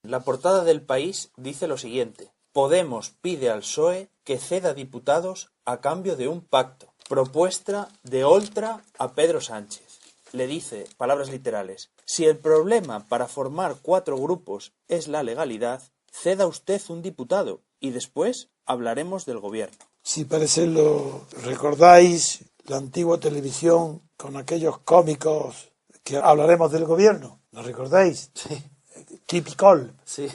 La portada del País dice lo siguiente: Podemos pide al PSOE que ceda diputados a cambio de un pacto. Propuesta de Oltra a Pedro Sánchez. Le dice, palabras literales: si el problema para formar 4 grupos es la legalidad, ceda usted un diputado y después hablaremos del gobierno. Si parece lo recordáis, la antigua televisión con aquellos cómicos que hablaremos del gobierno, ¿lo recordáis? Sí. Typical. Sí.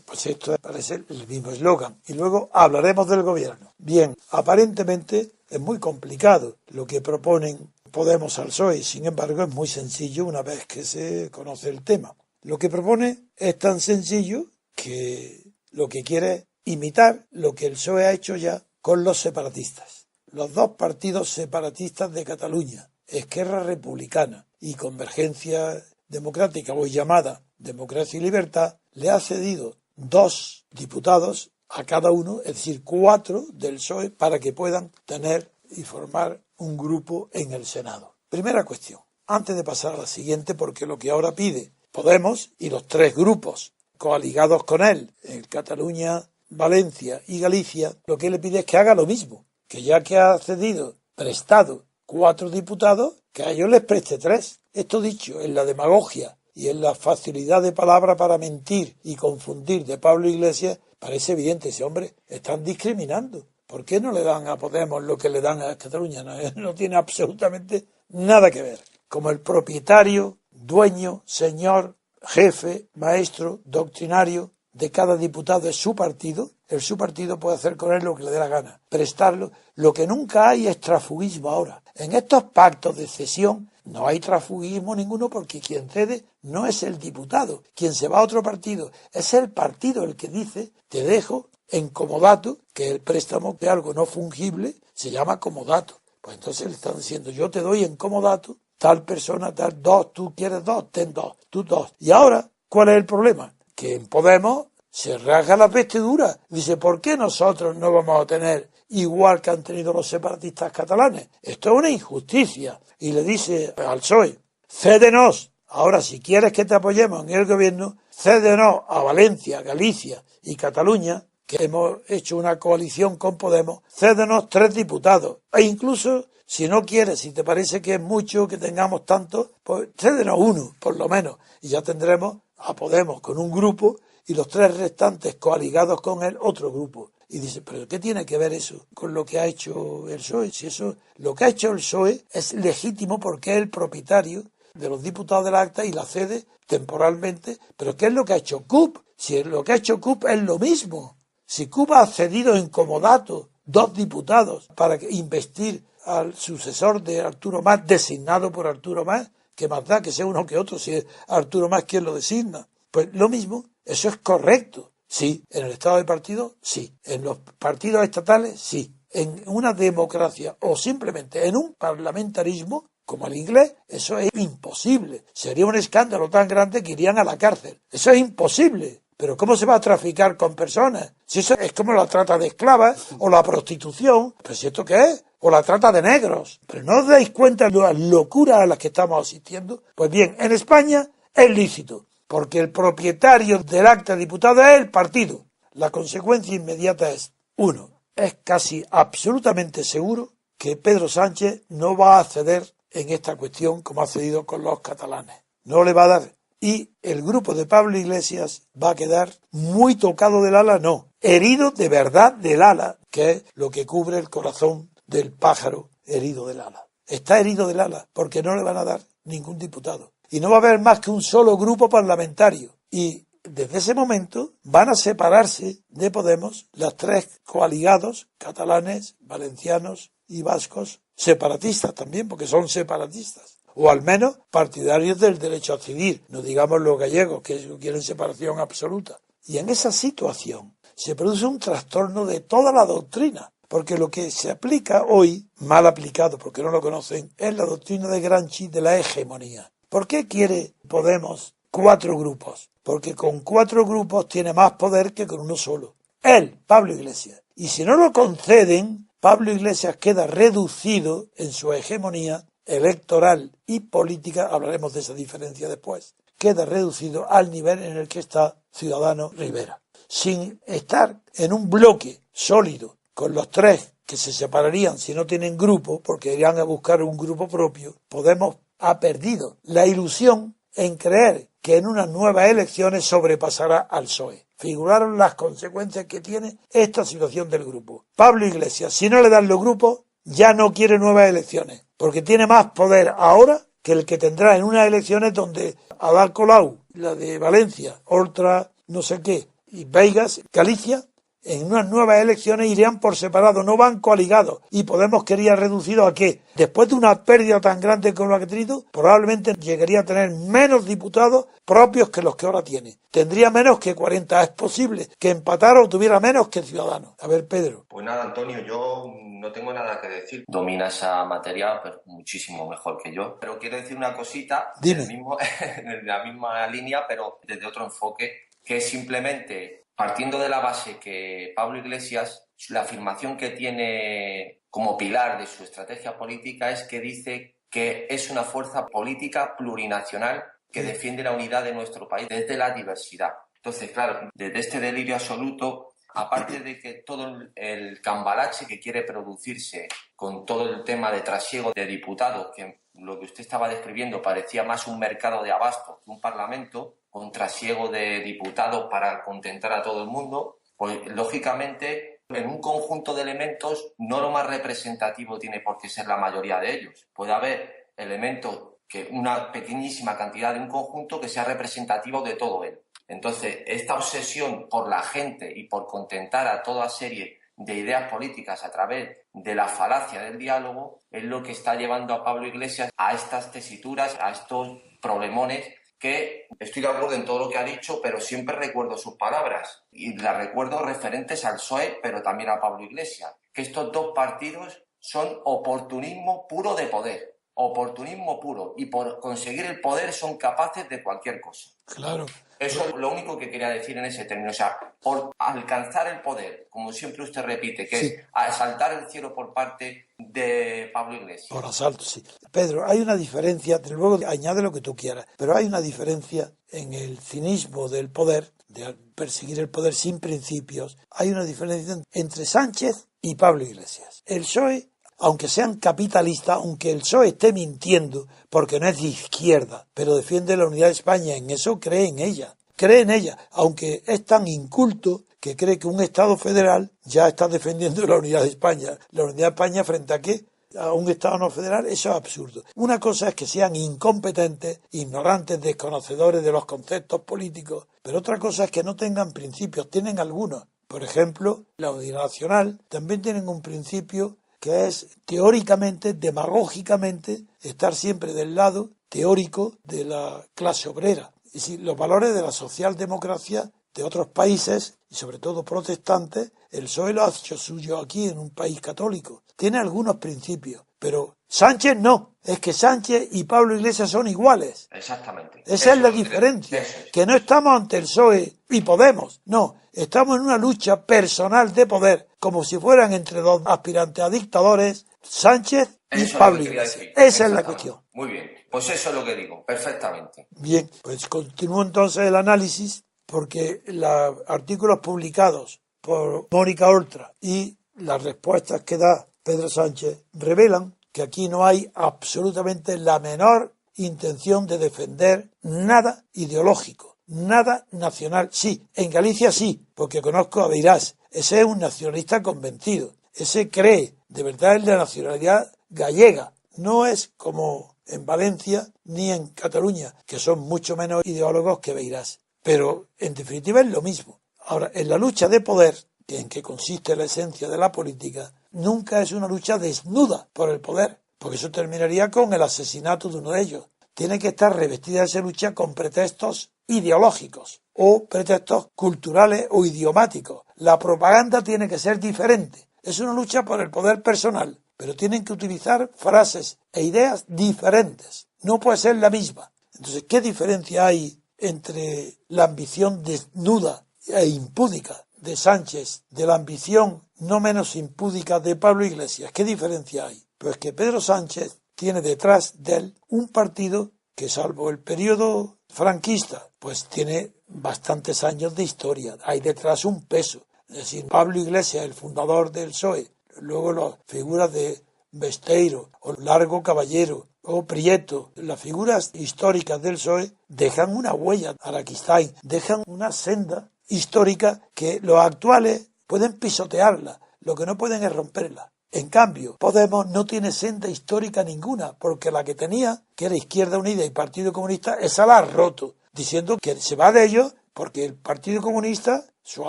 Pues esto parece el mismo eslogan. Y luego hablaremos del gobierno. Bien, aparentemente es muy complicado lo que proponen Podemos al PSOE. Sin embargo, es muy sencillo una vez que se conoce el tema. Lo que propone es tan sencillo que lo que quiere es imitar lo que el PSOE ha hecho ya con los separatistas. Los 2 partidos separatistas de Cataluña, Esquerra Republicana y Convergencia Democrática, hoy llamada Democracia y Libertad, le ha cedido 2 diputados a cada uno, es decir, 4 del PSOE, para que puedan tener y formar un grupo en el Senado. Primera cuestión, antes de pasar a la siguiente, porque lo que ahora pide Podemos y los 3 grupos coaligados con él, en Cataluña, Valencia y Galicia, lo que le pide es que haga lo mismo, que ya que ha cedido, prestado 4 diputados, que a ellos les preste 3. Esto dicho en la demagogia y en la facilidad de palabra para mentir y confundir de Pablo Iglesias, parece evidente. Ese hombre están discriminando. ¿Por qué no le dan a Podemos lo que le dan a Cataluña? No tiene absolutamente nada que ver. Como el propietario, dueño, señor, jefe, maestro, doctrinario de cada diputado es su partido, su partido puede hacer con él lo que le dé la gana, prestarlo. Lo que nunca hay es transfugismo ahora. En estos pactos de cesión no hay transfugismo ninguno, porque quien cede no es el diputado, quien se va a otro partido, es el partido el que dice: te dejo en comodato, que el préstamo de algo no fungible se llama comodato. Pues entonces le están diciendo: yo te doy en comodato tal persona, tal 2, tú quieres 2, ten 2, tú 2. Y ahora, ¿cuál es el problema? Que en Podemos se rasga la vestidura. Dice: ¿por qué nosotros no vamos a tener igual que han tenido los separatistas catalanes? Esto es una injusticia. Y le dice al PSOE: cédenos. Ahora, si quieres que te apoyemos en el gobierno, cédenos a Valencia, Galicia y Cataluña, que hemos hecho una coalición con Podemos, cédenos 3 diputados. E incluso, si no quieres, si te parece que es mucho que tengamos tanto, pues cédenos 1, por lo menos. Y ya tendremos a Podemos con un grupo y los 3 restantes coaligados con él otro grupo. Y dice: ¿pero qué tiene que ver eso con lo que ha hecho el PSOE? Si eso, lo que ha hecho el PSOE es legítimo, porque es el propietario de los diputados del acta y la cede temporalmente. ¿Pero qué es lo que ha hecho CUP? Si lo que ha hecho CUP es lo mismo. Si CUP ha cedido en comodato 2 diputados para investir al sucesor de Arturo Mas, designado por Arturo Mas, que más da que sea uno que otro, si es Arturo Mas quien lo designa. Pues lo mismo, eso es correcto. Sí, en el estado de partido, sí. En los partidos estatales, sí. En una democracia o simplemente en un parlamentarismo como el inglés, eso es imposible. Sería un escándalo tan grande que irían a la cárcel. Eso es imposible. Pero ¿cómo se va a traficar con personas? Si eso es como la trata de esclavas o la prostitución, pues ¿esto qué es? O la trata de negros. Pero ¿no os dais cuenta de las locuras a las que estamos asistiendo? Pues bien, en España es lícito, porque el propietario del acta de diputado es el partido. La consecuencia inmediata es: 1, es casi absolutamente seguro que Pedro Sánchez no va a ceder en esta cuestión como ha cedido con los catalanes. No le va a dar. Y el grupo de Pablo Iglesias va a quedar muy tocado del ala, no, herido de verdad del ala, que es lo que cubre el corazón del pájaro herido del ala. Está herido del ala porque no le van a dar ningún diputado. Y no va a haber más que un solo grupo parlamentario. Y desde ese momento van a separarse de Podemos las 3 coaligados, catalanes, valencianos y vascos, separatistas también, porque son separatistas. O al menos partidarios del derecho a decidir, no digamos los gallegos, que quieren separación absoluta. Y en esa situación se produce un trastorno de toda la doctrina, porque lo que se aplica hoy, mal aplicado porque no lo conocen, es la doctrina de Gramsci de la hegemonía. ¿Por qué quiere Podemos 4 grupos? Porque con 4 grupos tiene más poder que con uno solo. Él, Pablo Iglesias. Y si no lo conceden, Pablo Iglesias queda reducido en su hegemonía electoral y política, hablaremos de esa diferencia después, queda reducido al nivel en el que está Ciudadanos Rivera. Sin estar en un bloque sólido con los tres que se separarían si no tienen grupo, porque irían a buscar un grupo propio, Podemos ha perdido la ilusión en creer que en unas nuevas elecciones sobrepasará al PSOE. Figuraron las consecuencias que tiene esta situación del grupo. Pablo Iglesias, si no le dan los grupos, ya no quiere nuevas elecciones, porque tiene más poder ahora que el que tendrá en unas elecciones donde Ada Colau, la de Valencia, Oltra, no sé qué, y Veigas, Galicia, en unas nuevas elecciones irían por separado, no van coaligados. Y Podemos quería reducido a qué. Después de una pérdida tan grande como la que ha tenido, probablemente llegaría a tener menos diputados propios que los que ahora tiene. Tendría menos que 40. Es posible que empatara o tuviera menos que Ciudadanos. A ver, Pedro. Pues nada, Antonio, yo no tengo nada que decir. Domina esa materia pero muchísimo mejor que yo. Pero quiero decir una cosita Dime. en la misma línea, pero desde otro enfoque, que es simplemente partiendo de la base que Pablo Iglesias, la afirmación que tiene como pilar de su estrategia política es que dice que es una fuerza política plurinacional que defiende la unidad de nuestro país desde la diversidad. Entonces, claro, desde este delirio absoluto, aparte de que todo el cambalache que quiere producirse con todo el tema de trasiego de diputados, que lo que usted estaba describiendo parecía más un mercado de abasto que un parlamento, con trasiego de diputados para contentar a todo el mundo, pues lógicamente en un conjunto de elementos no lo más representativo tiene por qué ser la mayoría de ellos. Puede haber elementos que una pequeñísima cantidad de un conjunto que sea representativo de todo él. Entonces, esta obsesión por la gente y por contentar a toda serie de ideas políticas a través de la falacia del diálogo es lo que está llevando a Pablo Iglesias a estas tesituras, a estos problemones que estoy de acuerdo en todo lo que ha dicho, pero siempre recuerdo sus palabras y las recuerdo referentes al PSOE, pero también a Pablo Iglesias, que estos dos partidos son oportunismo puro de poder, oportunismo puro, y por conseguir el poder son capaces de cualquier cosa. Claro. Eso es lo único que quería decir en ese término. O sea, por alcanzar el poder, como siempre usted repite, que Sí. es asaltar el cielo por parte de Pablo Iglesias. Por asalto, sí. Pedro, hay una diferencia, luego añade lo que tú quieras, pero hay una diferencia en el cinismo del poder, de perseguir el poder sin principios. Hay una diferencia entre Sánchez y Pablo Iglesias. El PSOE, aunque sean capitalistas, aunque el PSOE esté mintiendo, porque no es de izquierda, pero defiende la unidad de España, en eso cree en ella, aunque es tan inculto que cree que un Estado federal ya está defendiendo la unidad de España. ¿La unidad de España frente a qué? A un Estado no federal, eso es absurdo. Una cosa es que sean incompetentes, ignorantes, desconocedores de los conceptos políticos, pero otra cosa es que no tengan principios, tienen algunos. Por ejemplo, la unidad nacional también tienen un principio que es teóricamente, demagógicamente, estar siempre del lado teórico de la clase obrera. Es decir, los valores de la socialdemocracia de otros países, y sobre todo protestantes, el PSOE lo ha hecho suyo aquí en un país católico. Tiene algunos principios, pero Sánchez no. Es que Sánchez y Pablo Iglesias son iguales. Exactamente. Esa es la diferencia. Que no estamos ante el PSOE y Podemos. No, estamos en una lucha personal de poder, como si fueran entre dos aspirantes a dictadores, Sánchez y Pablo Iglesias. Esa es la cuestión. Muy bien, pues eso es lo que digo, perfectamente. Bien, pues continúo entonces el análisis, porque los artículos publicados por Mónica Oltra y las respuestas que da Pedro Sánchez revelan que aquí no hay absolutamente la menor intención de defender nada ideológico, nada nacional. Sí, en Galicia sí, porque conozco a Beirás. Ese es un nacionalista convencido. Ese cree de verdad en la nacionalidad gallega. No es como en Valencia ni en Cataluña, que son mucho menos ideólogos que Beirás. Pero en definitiva es lo mismo. Ahora, en la lucha de poder, en que consiste la esencia de la política, nunca es una lucha desnuda por el poder, porque eso terminaría con el asesinato de uno de ellos. Tiene que estar revestida esa lucha con pretextos ideológicos o pretextos culturales o idiomáticos. La propaganda tiene que ser diferente. Es una lucha por el poder personal, pero tienen que utilizar frases e ideas diferentes. No puede ser la misma. Entonces, ¿qué diferencia hay entre la ambición desnuda e impúdica de Sánchez, de la ambición no menos impúdica de Pablo Iglesias? ¿Qué diferencia hay? Pues que Pedro Sánchez tiene detrás de él un partido que, salvo el periodo franquista, pues tiene bastantes años de historia, hay detrás un peso. Es decir, Pablo Iglesias, el fundador del PSOE, luego las figuras de Besteiro, o Largo Caballero, o Prieto, las figuras históricas del PSOE dejan una huella, Araquistáin, dejan una senda histórica que los actuales pueden pisotearla, lo que no pueden es romperla. En cambio, Podemos no tiene senda histórica ninguna, porque la que tenía, que era Izquierda Unida y Partido Comunista, esa la ha roto, diciendo que se va de ellos porque el Partido Comunista, su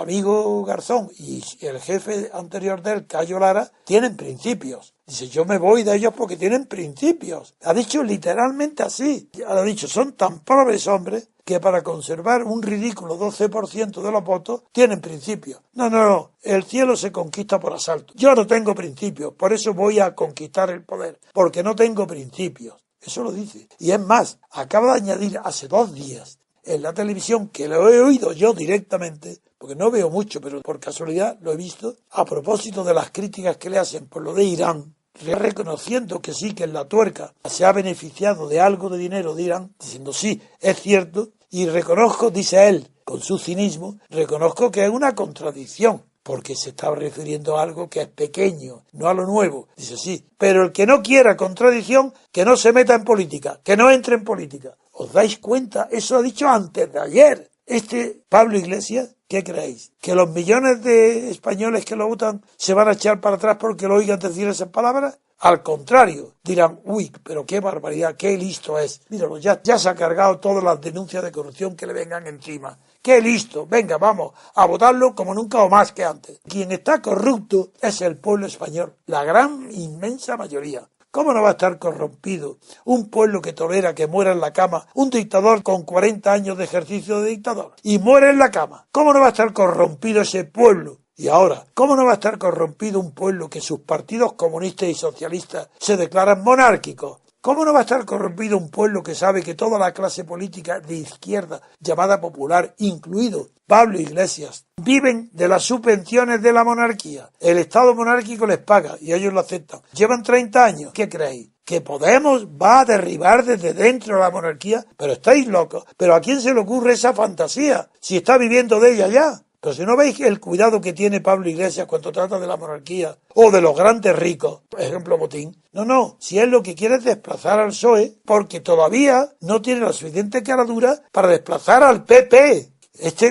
amigo Garzón y el jefe anterior de él, Cayo Lara, tienen principios. Dice, yo me voy de ellos porque tienen principios. Ha dicho literalmente así. Ha dicho, son tan pobres hombres que para conservar un ridículo 12% de los votos tienen principios. No, el cielo se conquista por asalto. Yo no tengo principios, por eso voy a conquistar el poder, porque no tengo principios. Eso lo dice. Y es más, acaba de añadir hace 2 días en la televisión, que lo he oído yo directamente, porque no veo mucho, pero por casualidad lo he visto, a propósito de las críticas que le hacen por lo de Irán, reconociendo que sí, que en la tuerca se ha beneficiado de algo de dinero de Irán, diciendo sí, es cierto, y reconozco, dice él, con su cinismo, reconozco que es una contradicción, porque se está refiriendo a algo que es pequeño, no a lo nuevo. Dice sí, pero el que no quiera contradicción, que no se meta en política, que no entre en política. ¿Os dais cuenta? Eso ha dicho antes de ayer. Pablo Iglesias, ¿qué creéis? ¿Que los millones de españoles que lo votan se van a echar para atrás porque lo oigan decir esas palabras? Al contrario, dirán, uy, pero qué barbaridad, qué listo es. Míralo, ya se ha cargado todas las denuncias de corrupción que le vengan encima. ¡Qué listo! Venga, vamos a votarlo como nunca o más que antes. Quien está corrupto es el pueblo español, la gran, inmensa mayoría. ¿Cómo no va a estar corrompido un pueblo que tolera que muera en la cama un dictador con 40 años de ejercicio de dictador? Y muere en la cama. ¿Cómo no va a estar corrompido ese pueblo? Y ahora, ¿cómo no va a estar corrompido un pueblo que sus partidos comunistas y socialistas se declaran monárquicos? ¿Cómo no va a estar corrompido un pueblo que sabe que toda la clase política de izquierda, llamada popular, incluido Pablo Iglesias, viven de las subvenciones de la monarquía? El Estado monárquico les paga y ellos lo aceptan. Llevan 30 años. ¿Qué creéis? ¿Que Podemos va a derribar desde dentro la monarquía? Pero estáis locos. ¿Pero a quién se le ocurre esa fantasía? Si está viviendo de ella ya. Pero si no veis el cuidado que tiene Pablo Iglesias cuando trata de la monarquía o de los grandes ricos, por ejemplo Botín. No, si él lo que quiere es desplazar al PSOE porque todavía no tiene la suficiente caradura para desplazar al PP.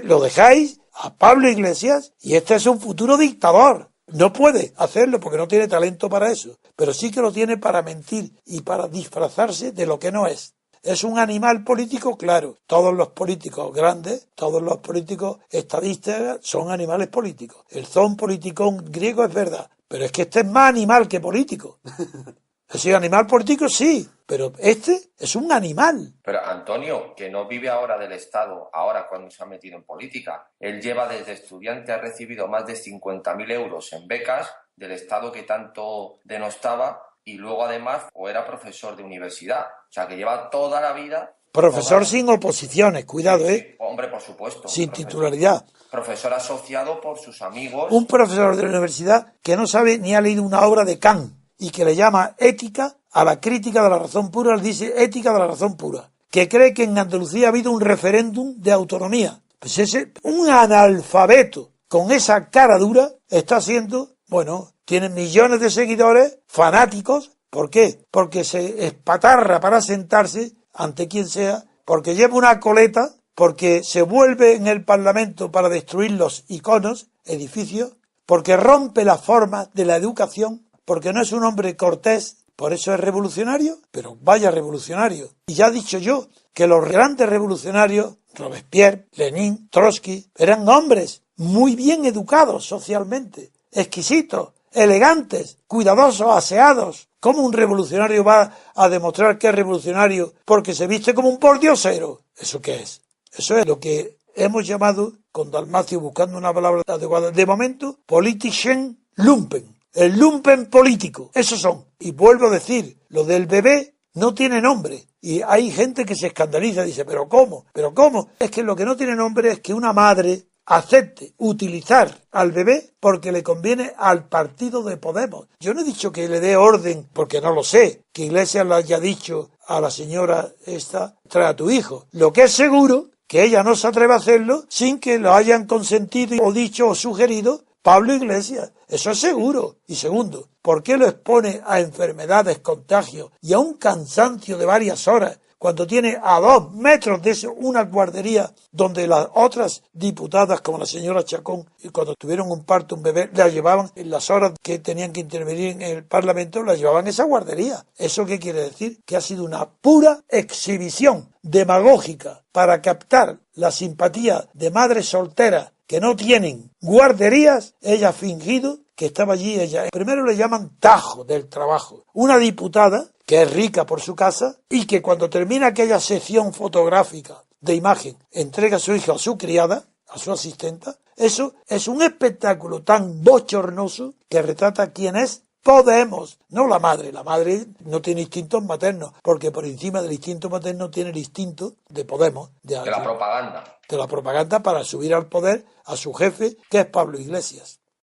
Lo dejáis a Pablo Iglesias y este es un futuro dictador. No puede hacerlo porque no tiene talento para eso, pero sí que lo tiene para mentir y para disfrazarse de lo que no es. Es un animal político, claro. Todos los políticos grandes, todos los políticos estadistas son animales políticos. El zoon politikon griego es verdad, pero es que este es más animal que político. Sí, animal político sí, pero este es un animal. Pero Antonio, que no vive ahora del Estado, ahora cuando se ha metido en política. Él lleva desde estudiante, ha recibido más de 50.000 euros en becas del Estado que tanto denostaba. Y luego además o era profesor de universidad, o sea que lleva toda la vida... Profesor sin oposiciones, cuidado, sí, hombre, por supuesto. Sin titularidad. Profesor asociado por sus amigos. Un profesor de la universidad que no sabe ni ha leído una obra de Kant y que le llama ética a la crítica de la razón pura, le dice ética de la razón pura, que cree que en Andalucía ha habido un referéndum de autonomía. Pues un analfabeto con esa cara dura está siendo... Bueno, tiene millones de seguidores fanáticos. ¿Por qué? Porque se espatarra para sentarse ante quien sea, porque lleva una coleta, porque se vuelve en el Parlamento para destruir los iconos, edificios, porque rompe las formas de la educación, porque no es un hombre cortés, por eso es revolucionario, pero vaya revolucionario. Y ya he dicho yo que los grandes revolucionarios, Robespierre, Lenin, Trotsky, eran hombres muy bien educados socialmente, exquisitos, elegantes, cuidadosos, aseados. ¿Cómo un revolucionario va a demostrar que es revolucionario porque se viste como un pordiosero? ¿Eso qué es? Eso es lo que hemos llamado, con Dalmacio buscando una palabra adecuada, de momento, politischen lumpen. El lumpen político. Esos son. Y vuelvo a decir, lo del bebé no tiene nombre. Y hay gente que se escandaliza y dice, ¿pero cómo? ¿Pero cómo? Es que lo que no tiene nombre es que una madre acepte utilizar al bebé porque le conviene al partido de Podemos. Yo no he dicho que le dé orden, porque no lo sé, que Iglesias le haya dicho a la señora esta, trae a tu hijo. Lo que es seguro, que ella no se atreve a hacerlo sin que lo hayan consentido o dicho o sugerido Pablo Iglesias. Eso es seguro. Y segundo, ¿por qué lo expone a enfermedades, contagios y a un cansancio de varias horas cuando tiene a 2 metros de eso una guardería donde las otras diputadas, como la señora Chacón, cuando tuvieron un parto, un bebé, la llevaban en las horas que tenían que intervenir en el Parlamento, la llevaban a esa guardería? ¿Eso qué quiere decir? Que ha sido una pura exhibición demagógica para captar la simpatía de madres solteras que no tienen guarderías. Ella ha fingido que estaba allí. Ella primero le llaman Tajo del Trabajo, una diputada que es rica por su casa y que cuando termina aquella sección fotográfica de imagen entrega a su hija a su criada, a su asistenta. Eso es un espectáculo tan bochornoso que retrata quién es Podemos, no la madre. La madre no tiene instintos maternos, porque por encima del instinto materno tiene el instinto de Podemos, de la propaganda. De la propaganda para subir al poder a su jefe, que es Pablo Iglesias.